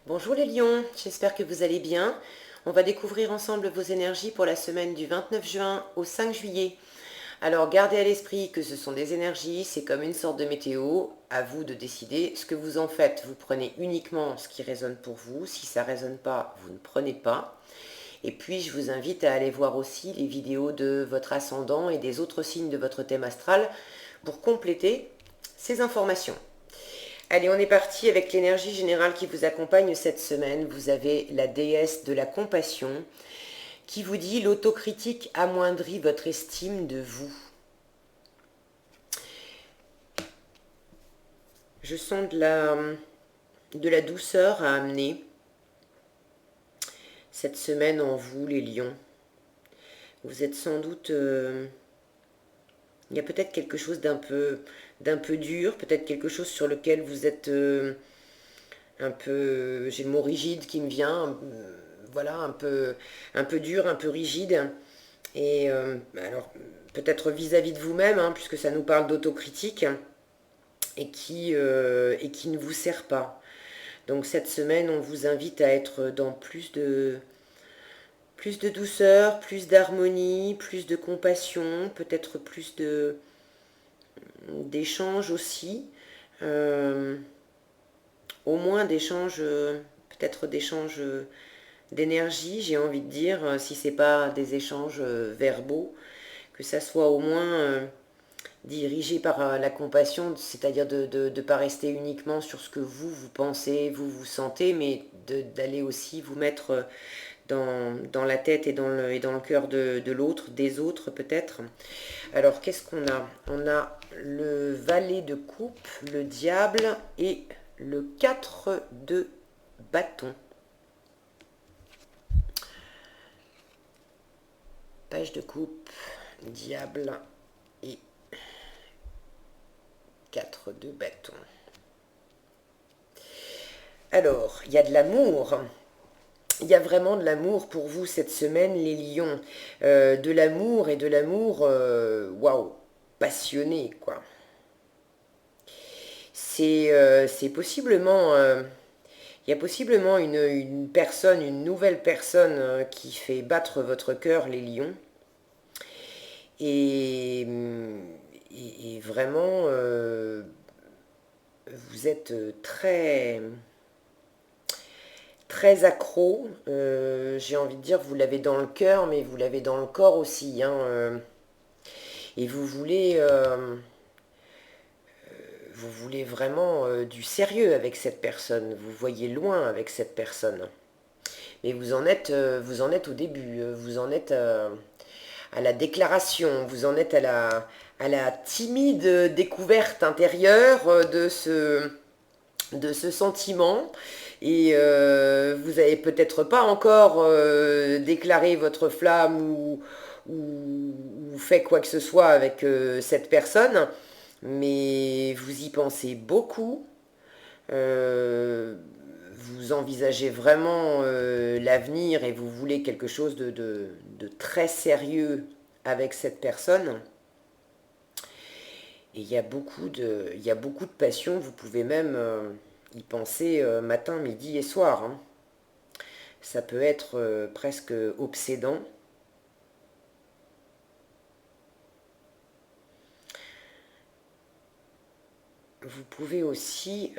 Bonjour les lions, j'espère que vous allez bien. On va découvrir ensemble vos énergies pour la semaine du 29 juin au 5 juillet. Alors gardez à l'esprit que ce sont des énergies, c'est comme une sorte de météo. À vous de décider ce que vous en faites. Vous prenez uniquement ce qui résonne pour vous. Si ça ne résonne pas, vous ne prenez pas. Et puis je vous invite à aller voir aussi les vidéos de votre ascendant et des autres signes de votre thème astral pour compléter ces informations. Allez, on est parti avec l'énergie générale qui vous accompagne cette semaine. Vous avez la déesse de la compassion qui vous dit l'autocritique amoindrit votre estime de vous. Je sens de la douceur à amener cette semaine en vous, les lions. Vous êtes sans doute... il y a peut-être quelque chose d'un peu dur, peut-être quelque chose sur lequel vous êtes un peu... J'ai le mot rigide qui me vient, voilà, un peu dur, un peu rigide. Et alors, peut-être vis-à-vis de vous-même, hein, puisque ça nous parle d'autocritique, et qui ne vous sert pas. Donc cette semaine, on vous invite à être dans plus de douceur, plus d'harmonie, plus de compassion, peut-être plus d'échange aussi. Euh, Au moins d'échange, peut-être d'échange d'énergie, j'ai envie de dire, si c'est pas des échanges verbaux, que ça soit au moins dirigé par la compassion, c'est-à-dire de ne pas rester uniquement sur ce que vous pensez, vous sentez, mais d'aller aussi vous mettre dans la tête et dans le cœur de l'autre, des autres peut-être. Alors qu'est-ce qu'on a? On a le valet de coupe, le diable et le 4 de bâton. Page de coupe, diable et 4 de bâton. Alors, il y a de l'amour. Il y a vraiment de l'amour pour vous cette semaine, les lions. De l'amour et de l'amour, waouh, passionné, quoi. C'est possiblement... il y a possiblement une personne, une nouvelle personne qui fait battre votre cœur, les lions. Et, et vraiment, vous êtes très accro. J'ai envie de dire, vous l'avez dans le cœur, mais vous l'avez dans le corps aussi. Hein, et vous voulez vraiment du sérieux avec cette personne. Vous voyez loin avec cette personne. Mais vous en êtes au début. Vous en êtes à la déclaration. Vous en êtes à la timide découverte intérieure de ce sentiment. Et vous n'avez peut-être pas encore déclaré votre flamme ou fait quoi que ce soit avec cette personne, mais vous y pensez beaucoup. Euh, Vous envisagez vraiment l'avenir et vous voulez quelque chose de très sérieux avec cette personne. Et il y a beaucoup de passion. Vous pouvez même y penser matin, midi et soir. Hein. Ça peut être presque obsédant. Vous pouvez aussi...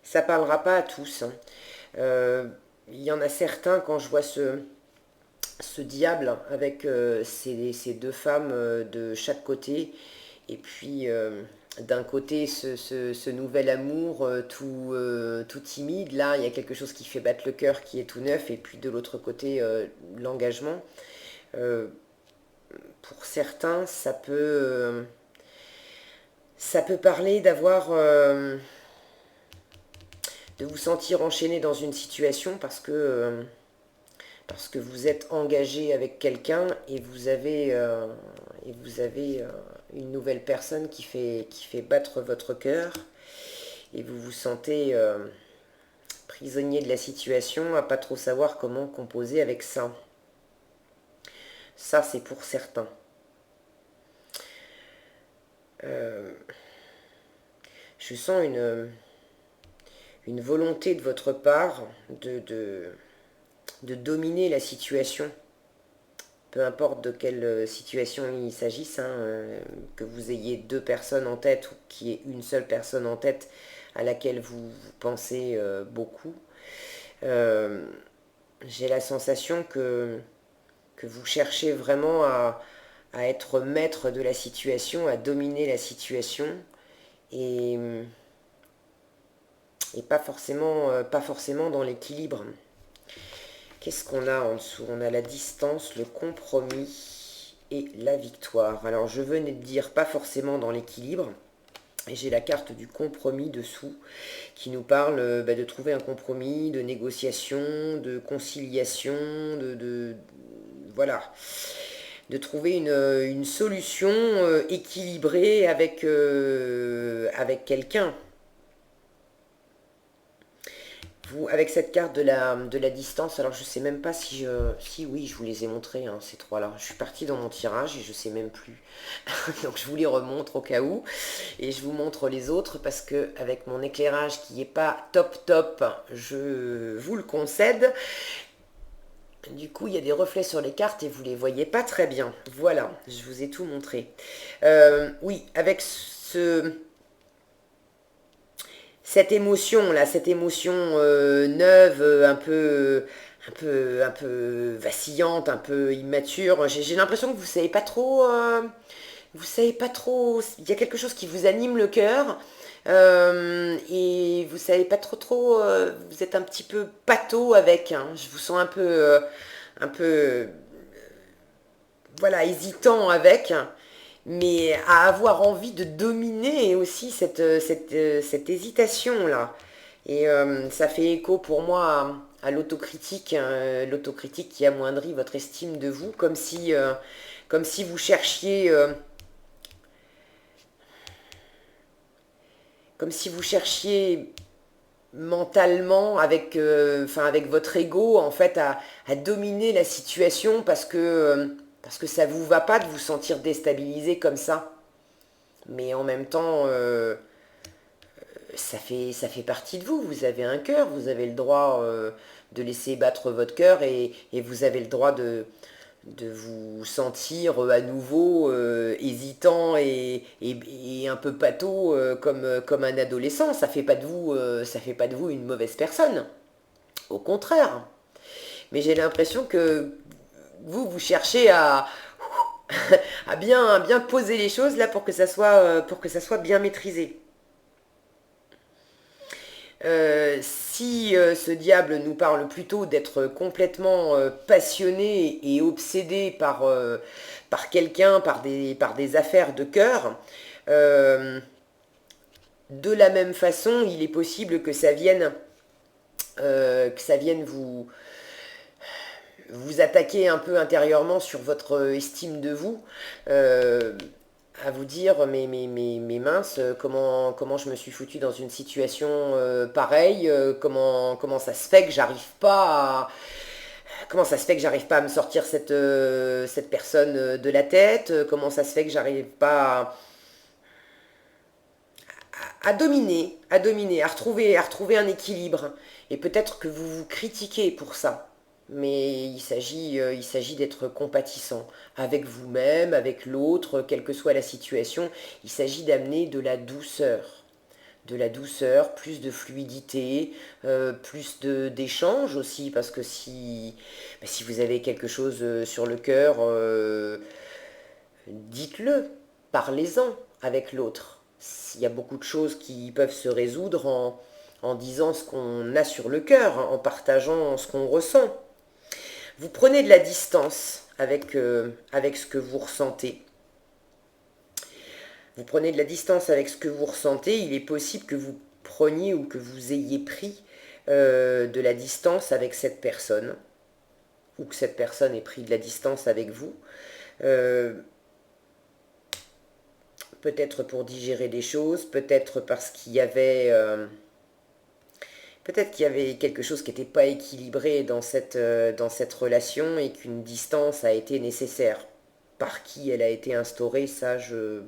ça parlera pas à tous. Hein. Il y en a certains, quand je vois ce diable avec ces deux femmes de chaque côté, et puis d'un côté ce nouvel amour tout timide, là il y a quelque chose qui fait battre le cœur, qui est tout neuf, et puis de l'autre côté l'engagement. Euh, pour certains, ça peut parler de vous sentir enchaîné dans une situation parce que vous êtes engagé avec quelqu'un et vous avez une nouvelle personne qui fait battre votre cœur et vous vous sentez prisonnier de la situation, à pas trop savoir comment composer avec ça. Ça, c'est pour certains. Euh, je sens une volonté de votre part de dominer la situation, peu importe de quelle situation il s'agisse, hein, que vous ayez deux personnes en tête ou qu'il y ait une seule personne en tête à laquelle vous pensez beaucoup. J'ai la sensation que vous cherchez vraiment à être maître de la situation, à dominer la situation et, et pas forcément dans l'équilibre. Qu'est-ce qu'on a en dessous? On a la distance, le compromis et la victoire. Alors je venais de dire pas forcément dans l'équilibre. Et j'ai la carte du compromis dessous qui nous parle de trouver un compromis, de négociation, de conciliation, voilà, de trouver une solution équilibrée avec quelqu'un. Vous, avec cette carte de la distance, alors je sais même pas si oui, je vous les ai montrés, hein, ces trois-là. Je suis partie dans mon tirage et je sais même plus. Donc je vous les remontre au cas où. Et je vous montre les autres parce que avec mon éclairage qui n'est pas top, je vous le concède. Du coup, il y a des reflets sur les cartes et vous les voyez pas très bien. Voilà, je vous ai tout montré. Oui, avec cette émotion là, cette émotion neuve, un peu vacillante, un peu immature. J'ai l'impression que vous savez pas trop. Il y a quelque chose qui vous anime le cœur et vous savez pas trop. Vous êtes un petit peu pâteau avec. Hein. Je vous sens un peu, voilà, hésitant avec mais à avoir envie de dominer aussi cette hésitation-là. Et ça fait écho pour moi à l'autocritique, hein, l'autocritique qui amoindrit votre estime de vous, comme si vous cherchiez, comme si vous cherchiez mentalement avec votre ego en fait à dominer la situation parce que ça vous va pas de vous sentir déstabilisé comme ça. Mais en même temps, ça fait partie de vous. Vous avez un cœur, vous avez le droit de laisser battre votre cœur et vous avez le droit de vous sentir à nouveau hésitant et un peu pâteau comme un adolescent. Ça fait pas de vous une mauvaise personne. Au contraire. Mais j'ai l'impression que vous cherchez à bien poser les choses là pour que ça soit bien maîtrisé. Si ce diable nous parle plutôt d'être complètement passionné et obsédé par quelqu'un, par des affaires de cœur, euh, de la même façon, il est possible que ça vienne vous attaquer un peu intérieurement sur votre estime de vous. À vous dire mais mince, comment je me suis foutu dans une situation pareille, comment ça se fait que j'arrive pas à, comment ça se fait que j'arrive pas à me sortir cette personne de la tête, comment ça se fait que j'arrive pas à dominer, à retrouver un équilibre. Et peut-être que vous vous critiquez pour ça. Mais il s'agit d'être compatissant avec vous-même, avec l'autre, quelle que soit la situation. Il s'agit d'amener de la douceur, plus de fluidité, plus d'échange aussi, parce que si vous avez quelque chose sur le cœur, dites-le, parlez-en avec l'autre. Il y a beaucoup de choses qui peuvent se résoudre en disant ce qu'on a sur le cœur, en partageant ce qu'on ressent. Vous prenez de la distance avec ce que vous ressentez. Vous prenez de la distance avec ce que vous ressentez. Il est possible que vous preniez ou que vous ayez pris de la distance avec cette personne, ou que cette personne ait pris de la distance avec vous. Peut-être pour digérer des choses, peut-être parce qu'il y avait... peut-être qu'il y avait quelque chose qui n'était pas équilibré dans cette relation et qu'une distance a été nécessaire. Par qui elle a été instaurée, ça je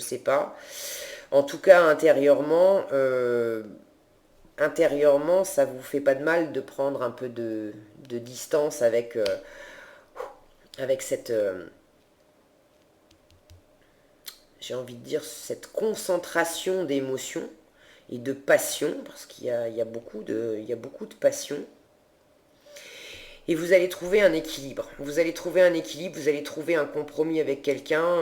sais pas. En tout cas, intérieurement, ça vous fait pas de mal de prendre un peu de distance avec cette, j'ai envie de dire, cette concentration d'émotions et de passion, parce il y a il y a beaucoup de passion. Et vous allez trouver un équilibre. Vous allez trouver un équilibre, vous allez trouver un compromis avec quelqu'un.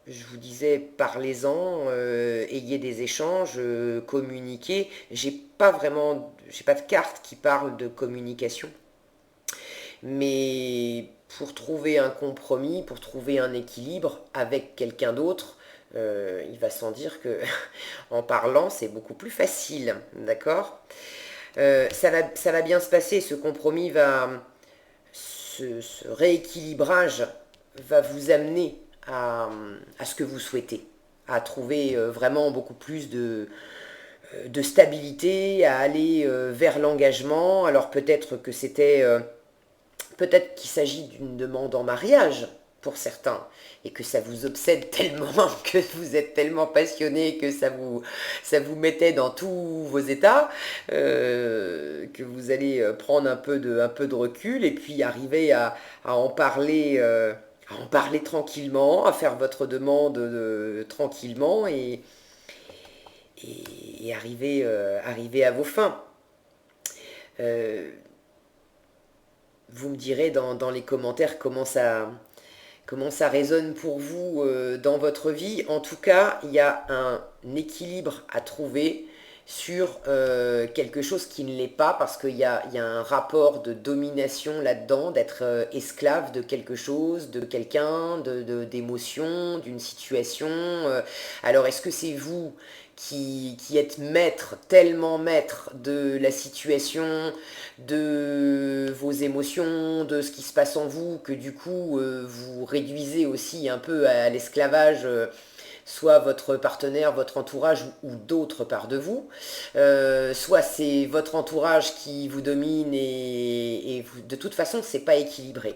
Je vous disais, parlez-en, ayez des échanges, communiquez. J'ai pas de carte qui parle de communication. Mais pour trouver un compromis, pour trouver un équilibre avec quelqu'un d'autre, il va sans dire que en parlant, c'est beaucoup plus facile, d'accord? Ça va bien se passer, ce rééquilibrage va vous amener à ce que vous souhaitez, à trouver vraiment beaucoup plus de stabilité, à aller vers l'engagement. Alors peut-être qu'il s'agit d'une demande en mariage pour certains, et que ça vous obsède tellement, que vous êtes tellement passionné, que ça vous mettait dans tous vos états, que vous allez prendre un peu de recul, et puis arriver à en parler tranquillement, à faire votre demande tranquillement, et arriver à vos fins. Euh, Vous me direz dans les commentaires comment ça résonne pour vous dans votre vie. En tout cas, il y a un équilibre à trouver sur quelque chose qui ne l'est pas, parce il y a un rapport de domination là-dedans, d'être esclave de quelque chose, de quelqu'un, d'émotion, d'une situation. Alors, est-ce que c'est vous qui êtes maître, tellement maître de la situation, de vos émotions, de ce qui se passe en vous, que du coup vous réduisez aussi un peu à l'esclavage, soit votre partenaire, votre entourage, ou d'autres par de vous, soit c'est votre entourage qui vous domine, de toute façon c'est pas équilibré.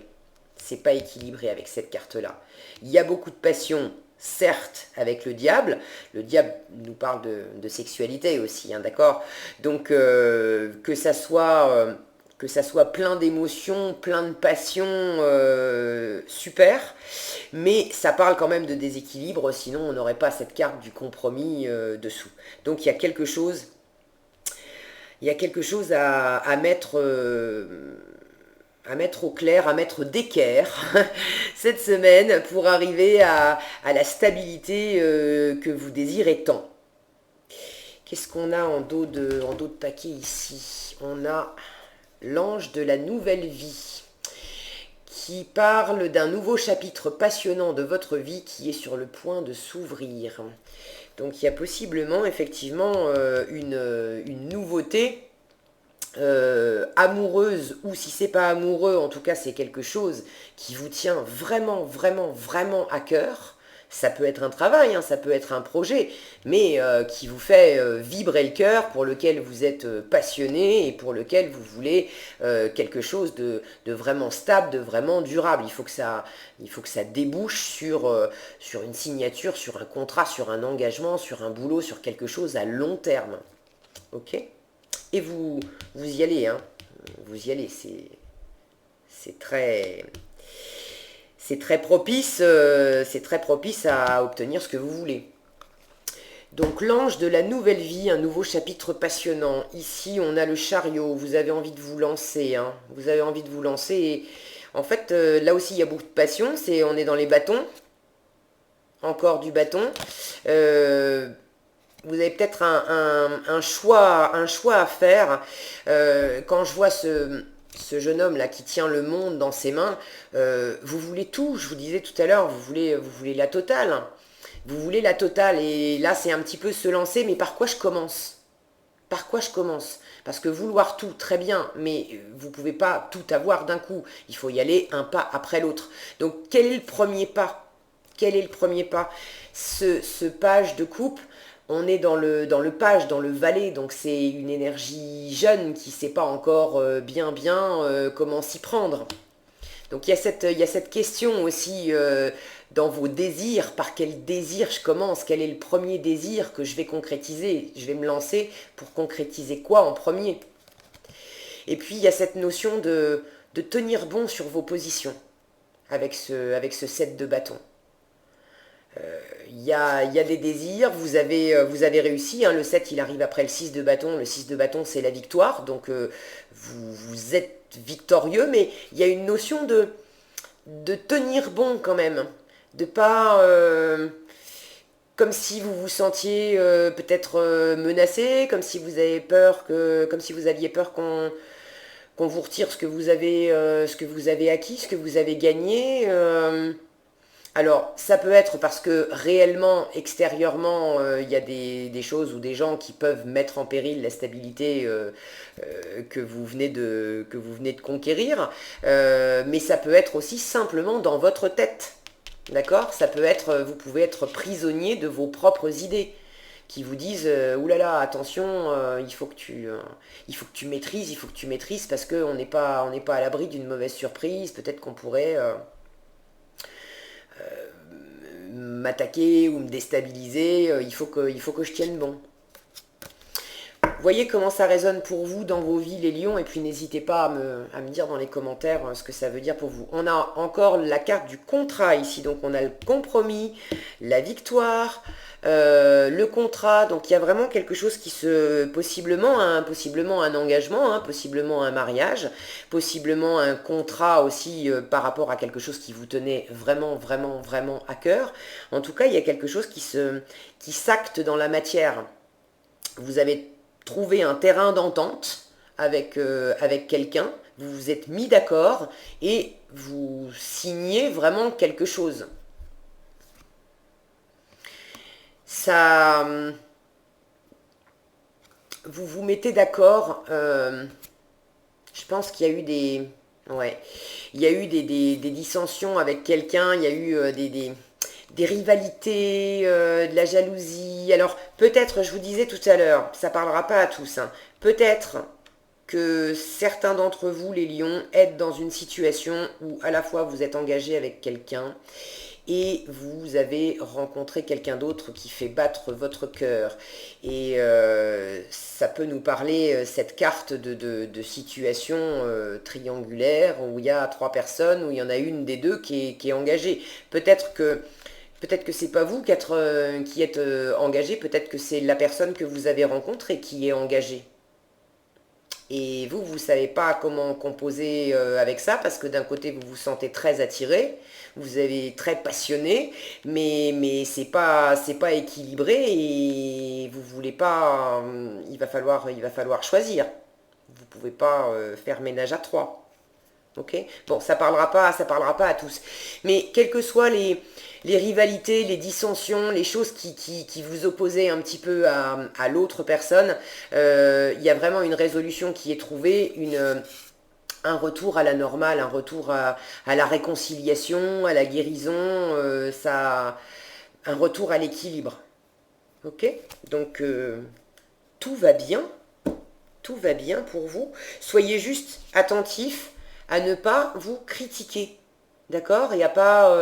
C'est pas équilibré avec cette carte-là. Il y a beaucoup de passion, certes, avec le diable. Le diable nous parle de sexualité aussi, hein, d'accord? Donc, que ça soit plein d'émotions, plein de passion, super. Mais ça parle quand même de déséquilibre, sinon on n'aurait pas cette carte du compromis dessous. Donc, il y a quelque chose à mettre au clair, à mettre d'équerre cette semaine pour arriver à la stabilité que vous désirez tant. Qu'est-ce qu'on a en dos de paquet ici? On a l'ange de la nouvelle vie qui parle d'un nouveau chapitre passionnant de votre vie qui est sur le point de s'ouvrir. Donc il y a possiblement effectivement une nouveauté amoureuse, ou si c'est pas amoureux, en tout cas c'est quelque chose qui vous tient vraiment, vraiment, vraiment à cœur. Ça peut être un travail, hein, ça peut être un projet, mais qui vous fait vibrer le cœur, pour lequel vous êtes passionné, et pour lequel vous voulez quelque chose de vraiment stable, de vraiment durable. Il faut que ça débouche sur une signature, sur un contrat, sur un engagement, sur un boulot, sur quelque chose à long terme. Ok? Et vous y allez, hein. Vous y allez, c'est très propice à obtenir ce que vous voulez. Donc l'ange de la nouvelle vie, un nouveau chapitre passionnant. Ici, on a le chariot. Vous avez envie de vous lancer, hein. Vous avez envie de vous lancer. Et en fait, là aussi, il y a beaucoup de passion. On est dans les bâtons. Encore du bâton. Vous avez peut-être un choix à faire. Quand je vois ce jeune homme là qui tient le monde dans ses mains, vous voulez tout. Je vous disais tout à l'heure, vous voulez la totale. Vous voulez la totale, et là c'est un petit peu se lancer, mais par quoi je commence? Par quoi je commence? Parce que vouloir tout, très bien, mais vous ne pouvez pas tout avoir d'un coup. Il faut y aller un pas après l'autre. Donc quel est le premier pas? Quel est le premier pas? Ce page de coupe, on est dans le page, dans le valet, donc c'est une énergie jeune qui ne sait pas encore bien comment s'y prendre. Donc il y a cette question aussi dans vos désirs, par quel désir je commence, quel est le premier désir que je vais concrétiser, je vais me lancer pour concrétiser quoi en premier. Et puis il y a cette notion de tenir bon sur vos positions avec ce set de bâtons. Il y a des désirs, vous avez réussi, hein, le 7 il arrive après le 6 de bâton, le 6 de bâton c'est la victoire, donc vous êtes victorieux, mais il y a une notion de tenir bon quand même, de pas comme si vous vous sentiez peut-être menacé, comme si vous avez peur comme si vous aviez peur qu'on vous retire ce que vous avez acquis, ce que vous avez gagné. Alors, ça peut être parce que réellement, extérieurement, il y a des choses ou des gens qui peuvent mettre en péril la stabilité que vous venez de conquérir, mais ça peut être aussi simplement dans votre tête, d'accord? Ça peut être, vous pouvez être prisonnier de vos propres idées qui vous disent oulala, attention, il faut que tu maîtrises parce on n'est pas à l'abri d'une mauvaise surprise, peut-être qu'on pourrait m'attaquer ou me déstabiliser, il faut que je tienne bon. Voyez comment ça résonne pour vous dans vos vies les lions, et puis n'hésitez pas à me dire dans les commentaires ce que ça veut dire pour vous. On a encore la carte du contrat ici, donc on a le compromis, la victoire, le contrat, donc il y a vraiment quelque chose qui possiblement un engagement, hein, possiblement un mariage, possiblement un contrat aussi par rapport à quelque chose qui vous tenait vraiment, vraiment, vraiment à cœur. En tout cas, il y a quelque chose qui s'acte dans la matière. Vous avez trouvé un terrain d'entente avec quelqu'un, vous vous êtes mis d'accord et vous signez vraiment quelque chose. Ça, vous vous mettez d'accord. Je pense qu'il y a eu il y a eu des dissensions avec quelqu'un, il y a eu des rivalités, de la jalousie. Alors peut-être, je vous disais tout à l'heure, ça parlera pas à tous, hein, peut-être que certains d'entre vous, les lions, êtes dans une situation où à la fois vous êtes engagé avec quelqu'un et vous avez rencontré quelqu'un d'autre qui fait battre votre cœur. Et ça peut nous parler, cette carte de situation triangulaire, où il y a 3 personnes, où il y en a une des deux qui est engagée. Peut-être que c'est pas vous qui êtes engagé, peut-être que c'est la personne que vous avez rencontrée qui est engagée. Et vous savez pas comment composer avec ça, parce que d'un côté, vous vous sentez très attiré, vous avez très passionné, mais c'est pas équilibré et vous voulez pas, il va falloir choisir. Vous pouvez pas faire ménage à 3. Ok? Bon, ça parlera pas à tous. Mais quelles que soient les rivalités, les dissensions, les choses qui vous opposaient un petit peu à l'autre personne, il y a vraiment une résolution qui est trouvée, un retour à la normale, un retour à la réconciliation, à la guérison, un retour à l'équilibre. Ok? Donc, tout va bien. Tout va bien pour vous. Soyez juste attentifs à ne pas vous critiquer, d'accord? Et à pas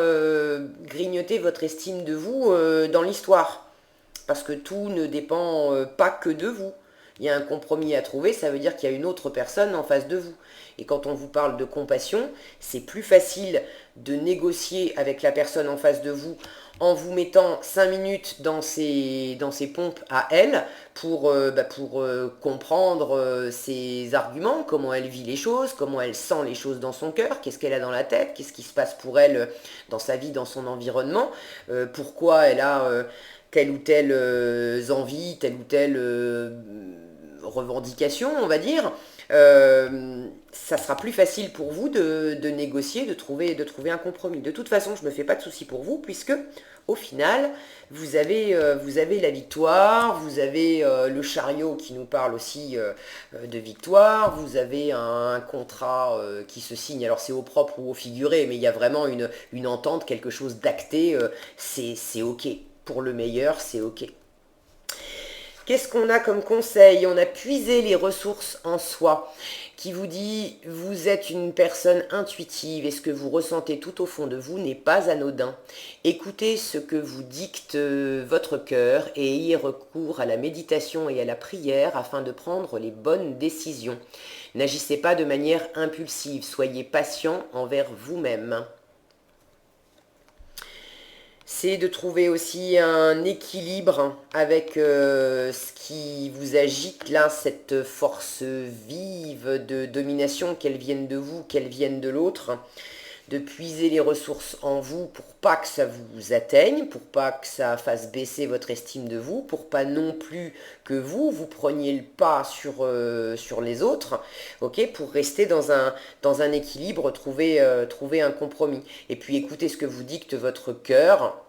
grignoter votre estime de vous dans l'histoire. Parce que tout ne dépend pas que de vous. Il y a un compromis à trouver, ça veut dire qu'il y a une autre personne en face de vous. Et quand on vous parle de compassion, c'est plus facile de négocier avec la personne en face de vous en vous mettant 5 minutes dans ses pompes à elle pour comprendre ses arguments, comment elle vit les choses, comment elle sent les choses dans son cœur, qu'est-ce qu'elle a dans la tête, qu'est-ce qui se passe pour elle dans sa vie, dans son environnement, pourquoi elle a telle ou telle envie, telle ou telle revendication, on va dire. Ça sera plus facile pour vous de négocier, de trouver un compromis. De toute façon, je ne me fais pas de soucis pour vous, puisque au final, vous avez la victoire, vous avez le chariot qui nous parle aussi de victoire, vous avez un contrat qui se signe, alors c'est au propre ou au figuré, mais il y a vraiment une entente, quelque chose d'acté, c'est ok. Pour le meilleur, c'est ok. Qu'est-ce qu'on a comme conseil? On a puisé les ressources en soi, qui vous dit, vous êtes une personne intuitive et ce que vous ressentez tout au fond de vous n'est pas anodin. Écoutez ce que vous dicte votre cœur et ayez recours à la méditation et à la prière afin de prendre les bonnes décisions. N'agissez pas de manière impulsive, soyez patient envers vous-même. C'est de trouver aussi un équilibre avec ce qui vous agite là, cette force vive de domination, qu'elle vienne de vous, qu'elle vienne de l'autre, de puiser les ressources en vous pour pas que ça vous atteigne, pour pas que ça fasse baisser votre estime de vous, pour pas non plus que vous preniez le pas sur les autres, ok, pour rester dans un équilibre, trouver un compromis. Et puis écoutez ce que vous dicte votre cœur.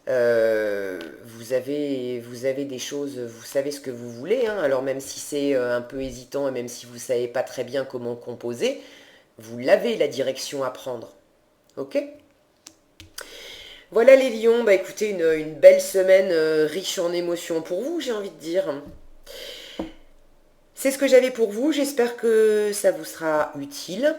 Vous avez des choses, vous savez ce que vous voulez, hein, alors même si c'est un peu hésitant et même si vous ne savez pas très bien comment composer, vous l'avez la direction à prendre. Ok? Voilà les lions, bah écoutez, une belle semaine riche en émotions pour vous, j'ai envie de dire. C'est ce que j'avais pour vous, j'espère que ça vous sera utile.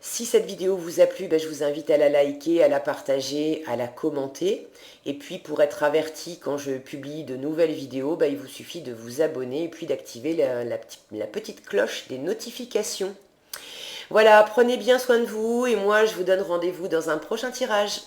Si cette vidéo vous a plu, bah, je vous invite à la liker, à la partager, à la commenter. Et puis pour être averti quand je publie de nouvelles vidéos, bah, il vous suffit de vous abonner et puis d'activer la petite cloche des notifications. Voilà, prenez bien soin de vous et moi je vous donne rendez-vous dans un prochain tirage.